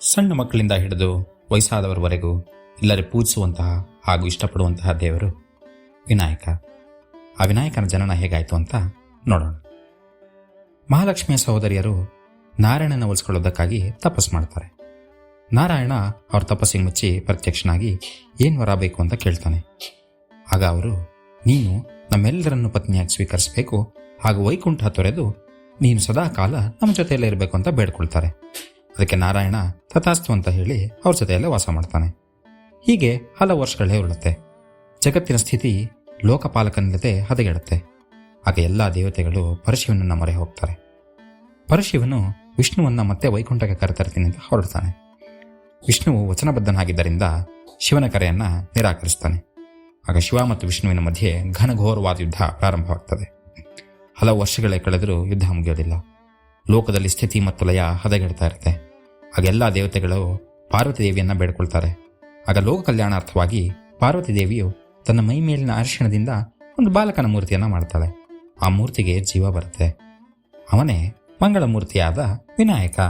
ಸಣ್ಣ ಮಕ್ಕಳಿಂದ ಹಿಡಿದು ವಯಸ್ಸಾದವರವರೆಗೂ ಎಲ್ಲರೂ ಪೂಜಿಸುವಂತಹ ಹಾಗೂ ಇಷ್ಟಪಡುವಂತಹ ದೇವರು ವಿನಾಯಕ. ಆ ವಿನಾಯಕನ ಜನನ ಹೇಗಾಯಿತು ಅಂತ ನೋಡೋಣ. ಮಹಾಲಕ್ಷ್ಮಿಯ ಸಹೋದರಿಯರು ನಾರಾಯಣನ ಒಲಿಸ್ಕೊಳ್ಳೋದಕ್ಕಾಗಿ ತಪಸ್ಸು ಮಾಡ್ತಾರೆ. ನಾರಾಯಣ ಅವ್ರ ತಪಸ್ಸಿಗೆ ಮುಚ್ಚಿ ಪ್ರತ್ಯಕ್ಷನಾಗಿ ಏನು ವರ ಬೇಕು ಅಂತ ಕೇಳ್ತಾನೆ. ಆಗ ಅವರು, ನೀನು ನಮ್ಮೆಲ್ಲರನ್ನು ಪತ್ನಿಯಾಗಿ ಸ್ವೀಕರಿಸಬೇಕು ಹಾಗೂ ವೈಕುಂಠ ತೊರೆದು ನೀನು ಸದಾ ಕಾಲ ನಮ್ಮ ಜೊತೆಯಲ್ಲೇ ಇರಬೇಕು ಅಂತ ಬೇಡ್ಕೊಳ್ತಾರೆ. ಅದಕ್ಕೆ ನಾರಾಯಣ ತಥಾಸ್ತು ಅಂತ ಹೇಳಿ ಅವ್ರ ಜೊತೆಯಲ್ಲೇ ವಾಸ ಮಾಡ್ತಾನೆ. ಹೀಗೆ ಹಲವು ವರ್ಷಗಳೇ ಉರುಳುತ್ತೆ. ಜಗತ್ತಿನ ಸ್ಥಿತಿ ಲೋಕಪಾಲಕನಿಲ್ಲದೆ ಹದಗೆಡುತ್ತೆ. ಆಗ ಎಲ್ಲ ದೇವತೆಗಳು ಪರಶಿವನನ್ನ ಮೊರೆ ಹೋಗ್ತಾರೆ. ಪರಶಿವನು ವಿಷ್ಣುವನ್ನ ಮತ್ತೆ ವೈಕುಂಠಕ್ಕೆ ಕರೆತರ್ತೀನಿ ಅಂತ ಹೊರಡ್ತಾನೆ. ವಿಷ್ಣುವು ವಚನಬದ್ಧನಾಗಿದ್ದರಿಂದ ಶಿವನ ಕರೆಯನ್ನ ನಿರಾಕರಿಸ್ತಾನೆ. ಆಗ ಶಿವ ಮತ್ತು ವಿಷ್ಣುವಿನ ಮಧ್ಯೆ ಘನಘೋರವಾದ ಯುದ್ಧ ಪ್ರಾರಂಭವಾಗ್ತದೆ. ಹಲವು ವರ್ಷಗಳೇ ಕಳೆದರೂ ಯುದ್ಧ ಮುಗಿಯೋದಿಲ್ಲ. ಲೋಕದಲ್ಲಿ ಸ್ಥಿತಿ ಮತ್ತು ಲಯ ಹದಗೆಡ್ತಾ ಇರುತ್ತೆ. ಆಗ ಎಲ್ಲ ದೇವತೆಗಳು ಪಾರ್ವತಿ ದೇವಿಯನ್ನ ಬೇಡ್ಕೊಳ್ತಾರೆ. ಆಗ ಲೋಕ ಕಲ್ಯಾಣಾರ್ಥವಾಗಿ ಪಾರ್ವತಿ ದೇವಿಯು ತನ್ನ ಮೈ ಮೇಲಿನ ಅರಿಶಿಣದಿಂದ ಒಂದು ಬಾಲಕನ ಮೂರ್ತಿಯನ್ನ ಮಾಡ್ತಾಳೆ. ಆ ಮೂರ್ತಿಗೆ ಜೀವ ಬರುತ್ತೆ. ಅವನೇ ಮಂಗಳ ಮೂರ್ತಿಯಾದ ವಿನಾಯಕ.